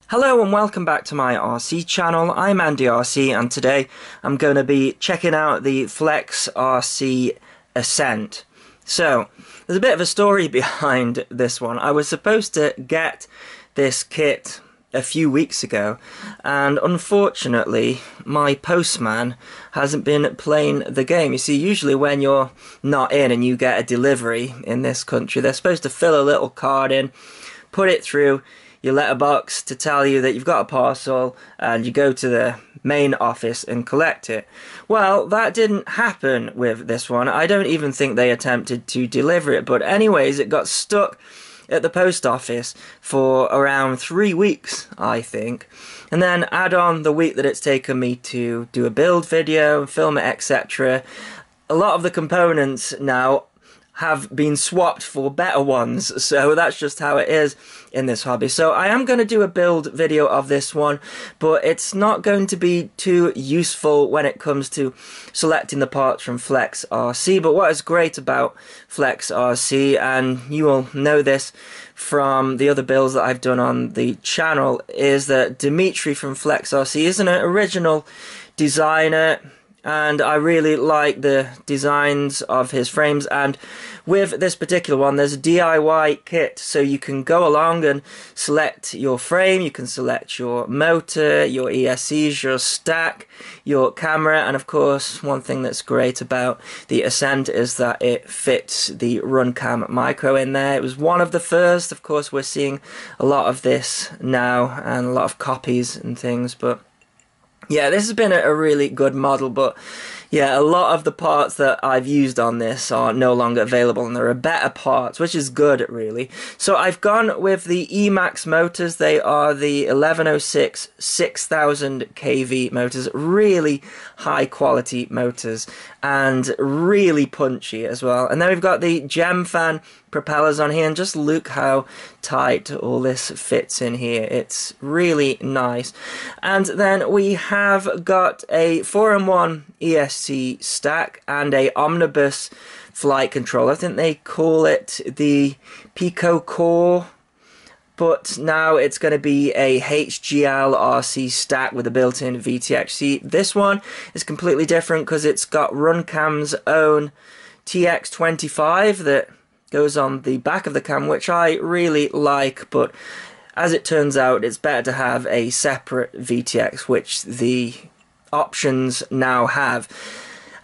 Hello and welcome back to my RC channel. I'm Andy RC and today I'm going to be checking out the FlexRC Ascent. So, there's a bit of a story behind this one. I was supposed to get this kit a few weeks ago and unfortunately my postman hasn't been playing the game. You see, usually when you're not in and you get a delivery in this country, they're supposed to fill a little card in, put it through your letterbox to tell you that you've got a parcel, and you go to the main office and collect it. Well, that didn't happen with this one. I don't even think they attempted to deliver it, but anyways, it got stuck at the post office for around 3 weeks, I think. And then add on the week that it's taken me to do a build video, film it, etc. A lot of the components now have been swapped for better ones, so that's just how it is in this hobby. So I am going to do a build video of this one, but it's not going to be too useful when it comes to selecting the parts from FlexRC. But what is great about FlexRC, and you will know this from the other builds that I've done on the channel, is that Dimitri from FlexRC is an original designer, and I really like the designs of his frames. And with this particular one, there's a DIY kit, so you can go along and select your frame, you can select your motor, your ESCs, your stack, your camera, and of course one thing that's great about the Ascent is that it fits the Runcam Micro in there. It was one of the first. Of course we're seeing a lot of this now and a lot of copies and things, but yeah, this has been a really good model, but yeah, a lot of the parts that I've used on this are no longer available, and there are better parts, which is good, really. So I've gone with the Emax motors. They are the 1106 6000 kV motors, really high quality motors, and really punchy as well. And then we've got the Gemfan propellers on here, and just look how tight all this fits in here. It's really nice. And then we have got a 4-in-1 ESC stack and a omnibus flight controller. I think they call it the Pico Core, but now it's going to be a HGL RC stack with a built-in VTX. See, this one is completely different because it's got Runcam's own TX25 that goes on the back of the cam, which I really like, but as it turns out, it's better to have a separate VTX, which the options now have.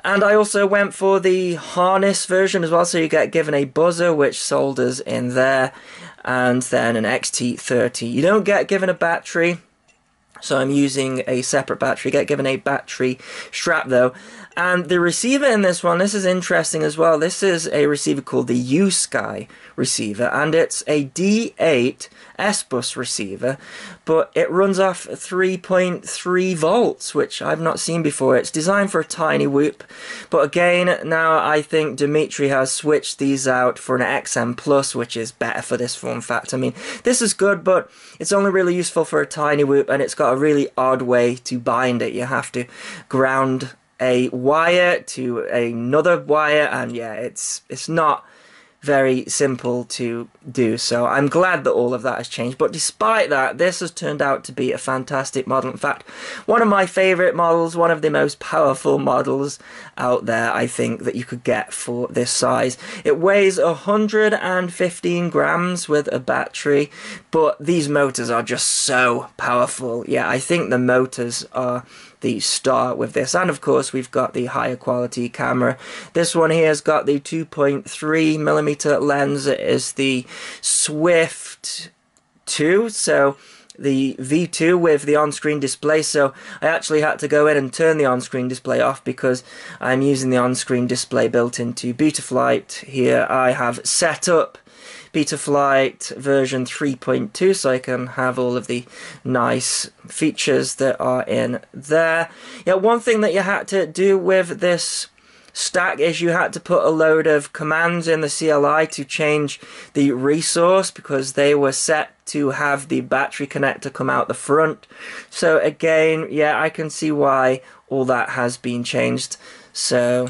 And I also went for the harness version as well, so you get given a buzzer which solders in there, and then an XT30. You don't get given a battery, so I'm using a separate battery. You get given a battery strap though. And the receiver in this one, this is interesting as well. This is a receiver called the U-Sky receiver, and it's a D8 S-Bus receiver, but it runs off 3.3 volts, which I've not seen before. It's designed for a tiny whoop, but again, now I think Dimitri has switched these out for an XM Plus, which is better for this form factor. I mean, this is good, but it's only really useful for a tiny whoop, and it's got a really odd way to bind it. You have to ground a wire to another wire, and yeah, it's not very simple to do. So I'm glad that all of that has changed, but despite that, this has turned out to be a fantastic model. In fact, one of my favorite models, one of the most powerful models out there, I think, that you could get for this size. It weighs 115 grams with a battery, but these motors are just so powerful. Yeah, I think the motors are the star with this. And of course we've got the higher quality camera. This one here has got the 2.3mm lens. It is the Swift 2, so the V2 with the on-screen display. So I actually had to go in and turn the on-screen display off because I'm using the on-screen display built into Betaflight. Here I have set up Betaflight version 3.2 so I can have all of the nice features that are in there. Yeah, one thing that you had to do with this stack is you had to put a load of commands in the CLI to change the resource because they were set to have the battery connector come out the front. So again, yeah, I can see why all that has been changed. So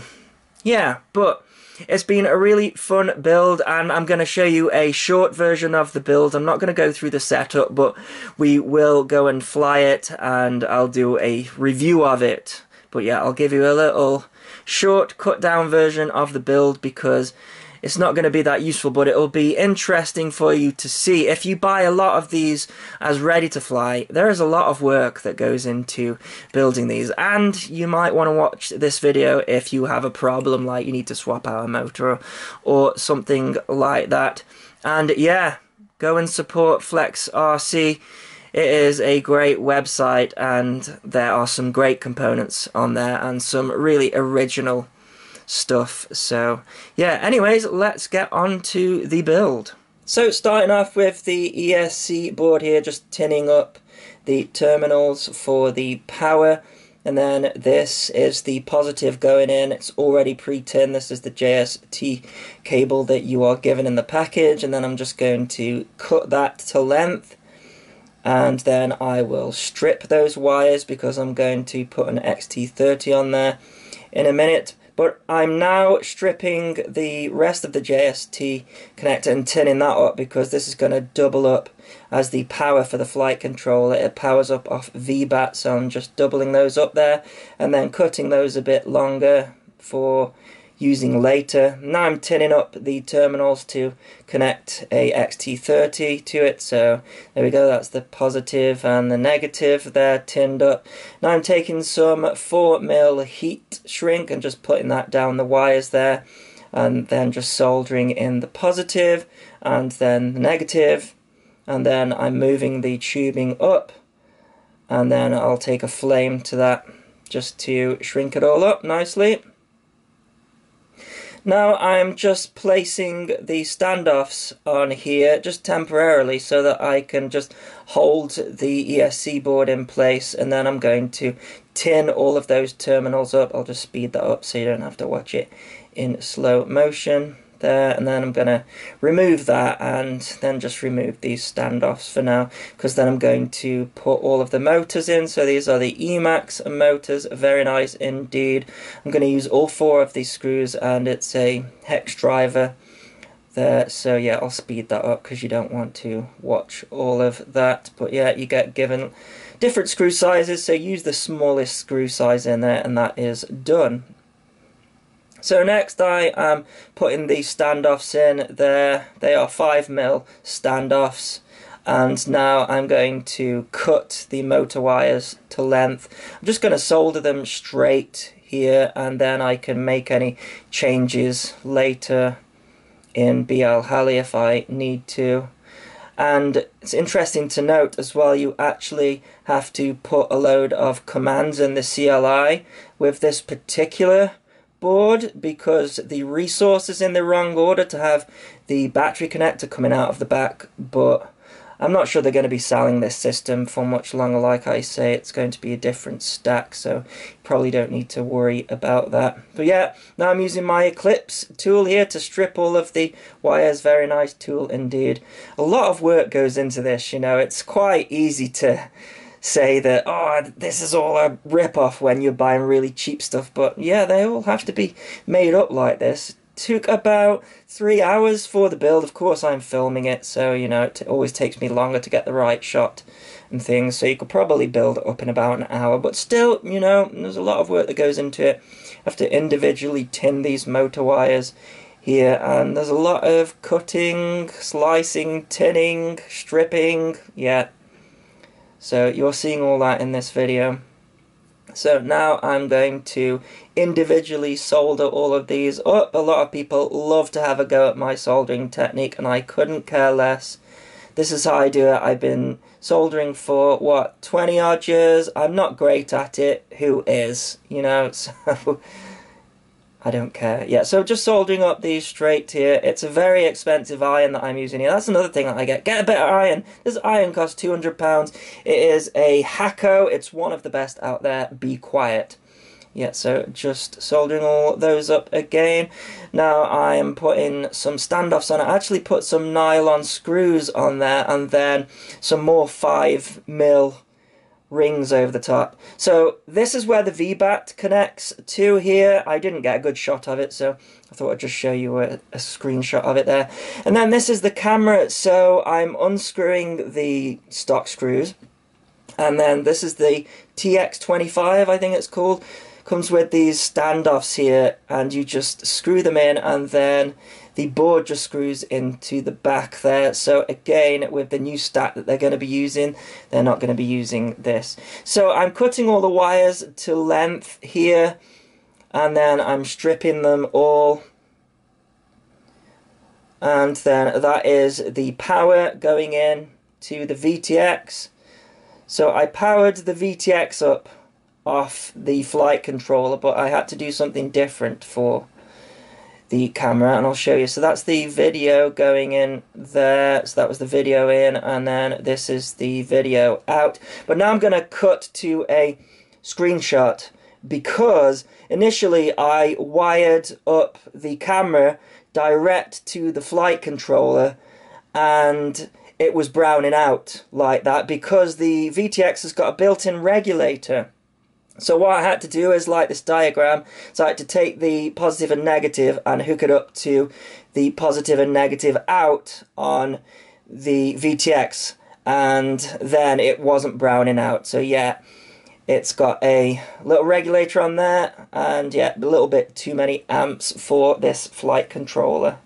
yeah, but it's been a really fun build, and I'm going to show you a short version of the build. I'm not going to go through the setup, but we will go and fly it, and I'll do a review of it. But yeah, I'll give you a little short cut down version of the build because it's not going to be that useful, but it'll be interesting for you to see. If you buy a lot of these as ready to fly, there is a lot of work that goes into building these, and you might want to watch this video if you have a problem, like you need to swap out a motor or something like that. And yeah, go and support FlexRC. It is a great website, and there are some great components on there and some really original stuff. So yeah, anyways, let's get on to the build. So starting off with the ESC board here, just tinning up the terminals for the power, and then this is the positive going in. It's already pre-tinned. This is the JST cable that you are given in the package, and then I'm just going to cut that to length, and then I will strip those wires because I'm going to put an XT30 on there in a minute. But I'm now stripping the rest of the JST connector and tinning that up because this is going to double up as the power for the flight controller. It powers up off VBAT, so I'm just doubling those up there and then cutting those a bit longer for using later. Now I'm tinning up the terminals to connect a XT30 to it, so there we go, that's the positive and the negative there tinned up. Now I'm taking some 4mm heat shrink and just putting that down the wires there, and then just soldering in the positive and then the negative, and then I'm moving the tubing up, and then I'll take a flame to that just to shrink it all up nicely. Now I'm just placing the standoffs on here just temporarily so that I can just hold the ESC board in place, and then I'm going to tin all of those terminals up. I'll just speed that up so you don't have to watch it in slow motion there, and then I'm going to remove that and then just remove these standoffs for now, because then I'm going to put all of the motors in. So these are the Emax motors, very nice indeed. I'm going to use all 4 of these screws, and it's a hex driver there, so yeah, I'll speed that up because you don't want to watch all of that. But yeah, you get given different screw sizes, so use the smallest screw size in there, and that is done. So next I am putting these standoffs in there. They are 5mm standoffs, and now I'm going to cut the motor wires to length. I'm just going to solder them straight here, and then I can make any changes later in BL-Hali if I need to. And it's interesting to note as well, you actually have to put a load of commands in the CLI with this particular board because the resource is in the wrong order to have the battery connector coming out of the back, but I'm not sure they're going to be selling this system for much longer. Like I say, it's going to be a different stack, so you probably don't need to worry about that. But yeah, now I'm using my Eclipse tool here to strip all of the wires. Very nice tool indeed. A lot of work goes into this, you know. It's quite easy to say that, oh, this is all a rip-off when you're buying really cheap stuff, but yeah, they all have to be made up like this. Took about 3 hours for the build. Of course I'm filming it, so you know it always takes me longer to get the right shot and things, so you could probably build it up in about an hour, but still, you know, there's a lot of work that goes into it. You have to individually tin these motor wires here, and there's a lot of cutting, slicing, tinning, stripping, yeah. So you're seeing all that in this video. So now I'm going to individually solder all of these up. A lot of people love to have a go at my soldering technique, and I couldn't care less. This is how I do it. I've been soldering for, what, 20 odd years. I'm not great at it. Who is? You know, so I don't care. Yeah, so just soldering up these straight here. It's a very expensive iron that I'm using here. That's another thing that I get. Get a better iron. This iron costs £200. It is a Hacko. It's one of the best out there. Be quiet. Yeah, so just soldering all those up again. Now I am putting some standoffs on. I actually put some nylon screws on there, and then some more 5mm rings over the top. So this is where the VBAT connects to here. I didn't get a good shot of it, so I thought I'd just show you a screenshot of it there. And then this is the camera, so I'm unscrewing the stock screws. And then this is the TX25, I think it's called. Comes with these standoffs here, and you just screw them in, and then the board just screws into the back there. So again, with the new stack that they're going to be using, they're not going to be using this. So I'm cutting all the wires to length here, and then I'm stripping them all. And then that is the power going in to the VTX. So I powered the VTX up off the flight controller, but I had to do something different for the camera, and I'll show you. So that's the video going in there, so that was the video in, and then this is the video out. But now I'm going to cut to a screenshot, because initially I wired up the camera direct to the flight controller, and it was browning out like that because the VTX has got a built-in regulator. So what I had to do is like this diagram. So I had to take the positive and negative and hook it up to the positive and negative out on the VTX, and then it wasn't browning out. So yeah, it's got a little regulator on there, and yeah, a little bit too many amps for this flight controller.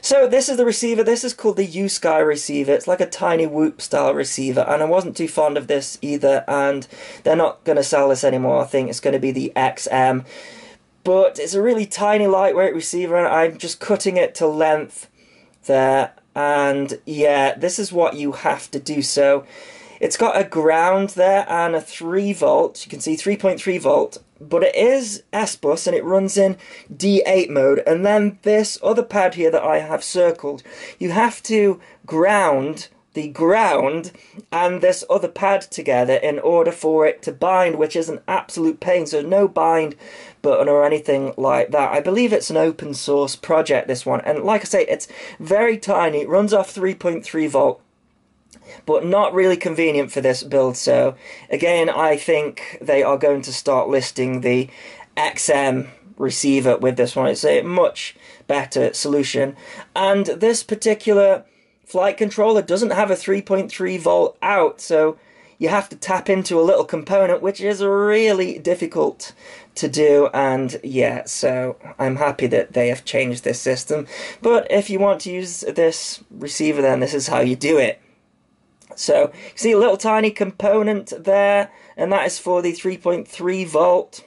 So this is the receiver. This is called the U-Sky receiver. It's like a tiny Whoop style receiver, and I wasn't too fond of this either, and they're not going to sell this anymore. I think it's going to be the XM, but it's a really tiny lightweight receiver, and I'm just cutting it to length there. And yeah, this is what you have to do. So it's got a ground there and a 3 volt. You can see 3.3 volt, but it is S-bus and it runs in D8 mode. And then this other pad here that I have circled, you have to ground the ground and this other pad together in order for it to bind, which is an absolute pain. So no bind button or anything like that. I believe it's an open source project, this one, and like I say, it's very tiny. It runs off 3.3 volt, but not really convenient for this build. So again, I think they are going to start listing the XM receiver with this one. It's a much better solution, and this particular flight controller doesn't have a 3.3 volt out, so you have to tap into a little component, which is really difficult to do. And yeah, so I'm happy that they have changed this system. But if you want to use this receiver, then this is how you do it. So you see a little tiny component there, and that is for the 3.3 volt.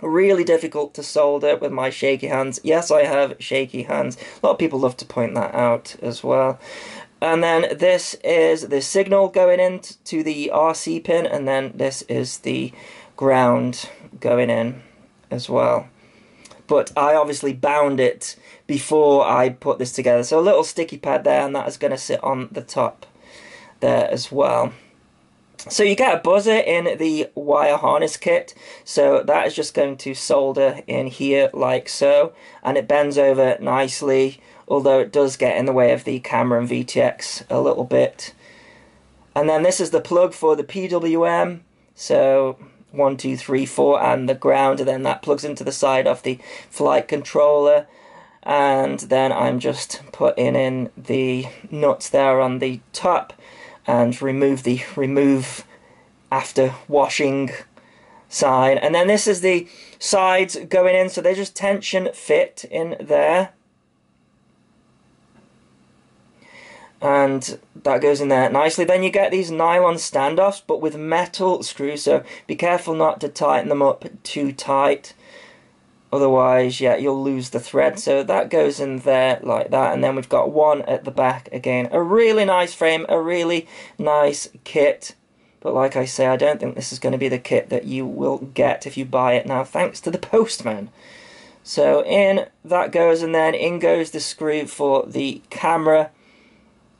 Really difficult to solder with my shaky hands. Yes, I have shaky hands. A lot of people love to point that out as well. And then this is the signal going into the RC pin, and then this is the ground going in as well. But I obviously bound it before I put this together. So a little sticky pad there, and that is going to sit on the top there as well. So you get a buzzer in the wire harness kit, so that is just going to solder in here like so, and it bends over nicely, although it does get in the way of the camera and VTX a little bit. And then this is the plug for the PWM, so 1, 2, 3, 4, and the ground, and then that plugs into the side of the flight controller. And then I'm just putting in the nuts there on the top, and remove the remove after washing sign. And then this is the sides going in, so they just tension fit in there, and that goes in there nicely. Then you get these nylon standoffs but with metal screws, so be careful not to tighten them up too tight, otherwise yeah, you'll lose the thread. So that goes in there like that, and then we've got one at the back again. A really nice frame, a really nice kit, but like I say, I don't think this is going to be the kit that you will get if you buy it now, thanks to the postman. So in that goes, and then in goes the screw for the camera,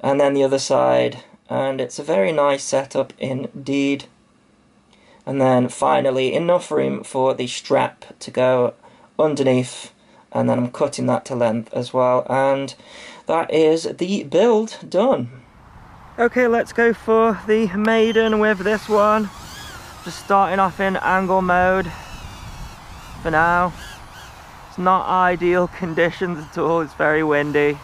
and then the other side, and it's a very nice setup indeed. And then finally enough room for the strap to go underneath, and then I'm cutting that to length as well, and that is the build done. Okay, let's go for the maiden with this one. Just starting off in angle mode for now. It's not ideal conditions at all, it's very windy.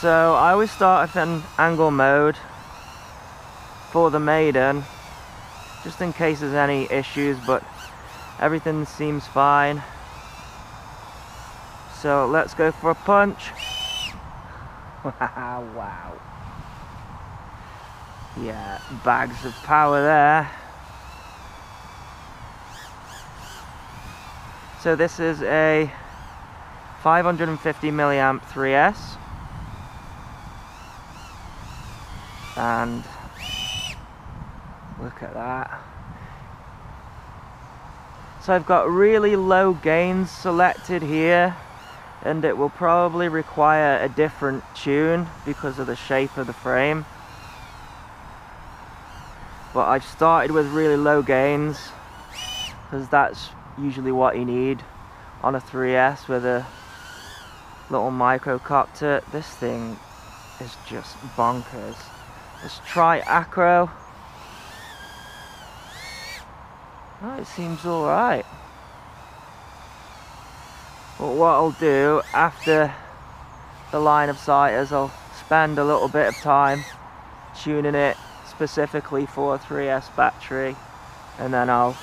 So I always start off in angle mode for the maiden, just in case there's any issues, but everything seems fine. So let's go for a punch. Wow. Yeah, bags of power there. So this is a 550 milliamp 3S. And look at that. So I've got really low gains selected here, and it will probably require a different tune because of the shape of the frame. But I've started with really low gains because that's usually what you need on a 3S with a little microcopter. This thing is just bonkers. Let's try acro. Oh, it seems alright. But what I'll do after the line of sight is I'll spend a little bit of time tuning it specifically for a 3S battery, and then I'll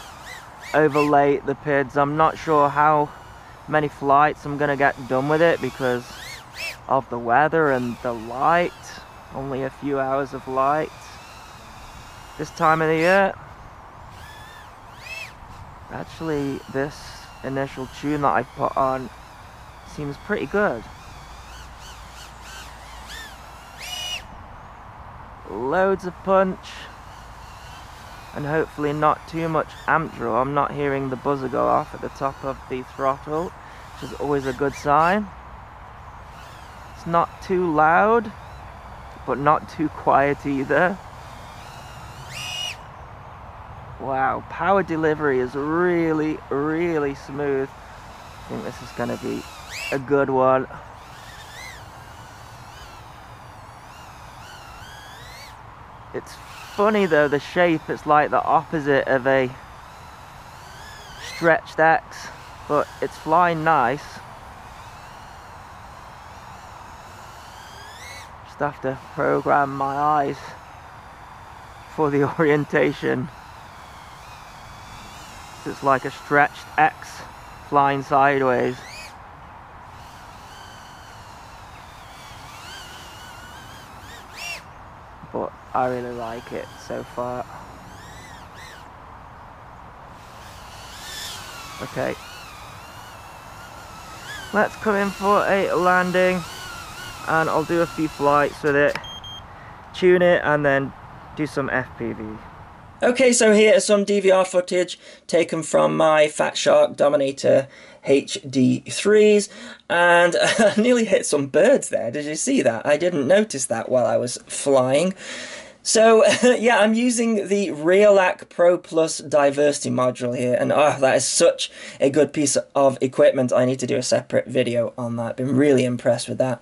overlay the PIDs. I'm not sure how many flights I'm gonna get done with it because of the weather and the light. Only a few hours of light this time of the year. Actually, this initial tune that I put on seems pretty good. Loads of punch, and hopefully not too much amp draw. I'm not hearing the buzzer go off at the top of the throttle, which is always a good sign. It's not too loud, but not too quiet either. Wow, power delivery is really, really smooth. I think this is going to be a good one. It's funny though, the shape, it's like the opposite of a stretched X, but it's flying nice. Just have to program my eyes for the orientation. It's like a stretched X flying sideways. But I really like it so far. Okay. Let's come in for a landing, and I'll do a few flights with it, tune it, and then do some FPV. Okay, so here is some DVR footage taken from my Fat Shark Dominator HD3s, and I nearly hit some birds there. Did you see that? I didn't notice that while I was flying. So, yeah, I'm using the Realac Pro Plus diversity module here, and oh, that is such a good piece of equipment. I need to do a separate video on that. Been really impressed with that.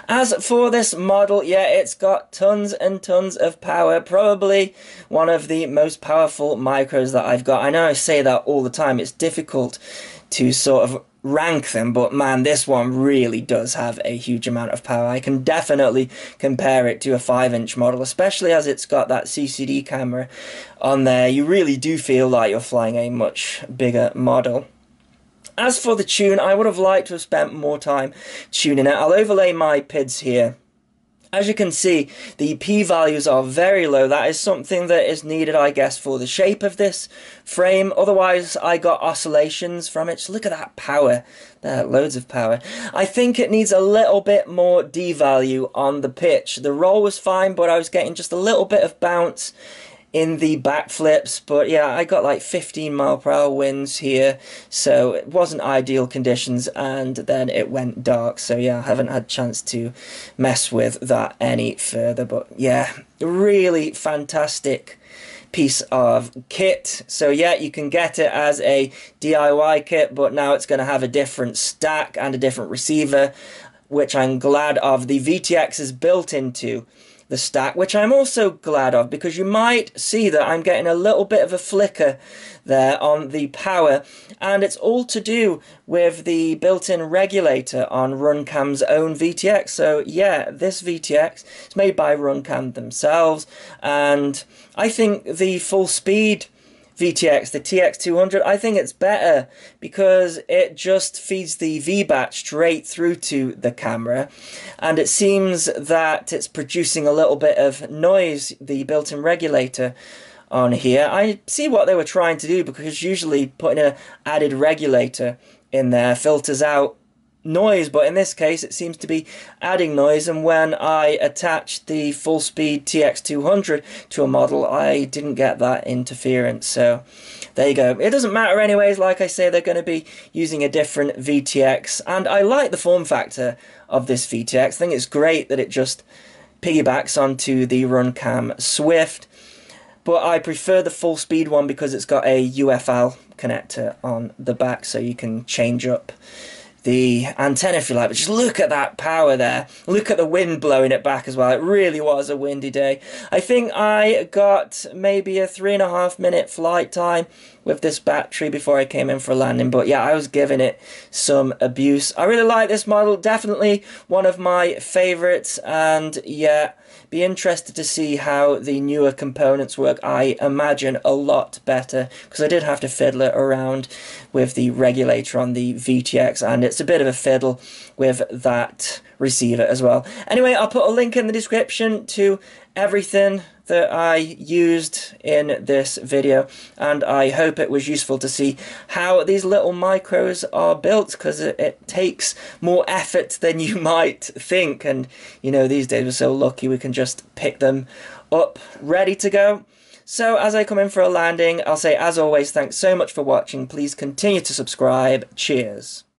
As for this model, yeah, it's got tons and tons of power. Probably one of the most powerful micros that I've got. I know I say that all the time. It's difficult to sort of rank them, but man, this one really does have a huge amount of power. I can definitely compare it to a 5-inch model, especially as it's got that CCD camera on there. You really do feel like you're flying a much bigger model. As for the tune, I would have liked to have spent more time tuning it. I'll overlay my PIDs here. As you can see, the p-values are very low. That is something that is needed, I guess, for the shape of this frame. Otherwise, I got oscillations from it. Just look at that power. There, loads of power. I think it needs a little bit more D-value on the pitch. The roll was fine, but I was getting just a little bit of bounce in the backflips. But yeah, I got like 15-mile-per-hour winds here, so it wasn't ideal conditions, and then it went dark. So yeah, I haven't had a chance to mess with that any further. But yeah, really fantastic piece of kit. So yeah, you can get it as a DIY kit, but now it's going to have a different stack and a different receiver. which I'm glad of. The VTX is built into the stack, which I'm also glad of, because you might see that I'm getting a little bit of a flicker there on the power, and it's all to do with the built-in regulator on Runcam's own VTX. So yeah, this VTX is made by Runcam themselves, and I think the full speed VTX, the TX200, I think it's better because it just feeds the VBAT straight through to the camera, and it seems that it's producing a little bit of noise, the built-in regulator on here. I see what they were trying to do, because usually putting an added regulator in there filters out noise, but in this case it seems to be adding noise, and when I attached the full speed TX200 to a model, I didn't get that interference. So there you go. It doesn't matter anyways. Like I say, they're going to be using a different VTX, and I like the form factor of this VTX. I think it's great that it just piggybacks onto the Runcam Swift, but I prefer the full speed one because it's got a UFL connector on the back, so you can change up the antenna if you like. But just look at that power there. Look at the wind blowing it back as well. It really was a windy day. I think I got maybe a 3.5 minute flight time with this battery before I came in for a landing, but yeah, I was giving it some abuse. I really like this model, definitely one of my favorites, and yeah, be interested to see how the newer components work. I imagine a lot better, because I did have to fiddle it around with the regulator on the VTX, and it's a bit of a fiddle with that receiver as well. Anyway, I'll put a link in the description to everything that I used in this video, and I hope it was useful to see how these little micros are built, because it takes more effort than you might think, and you know, these days we're so lucky we can just pick them up ready to go. So as I come in for a landing, I'll say, as always, thanks so much for watching. Please continue to subscribe. Cheers.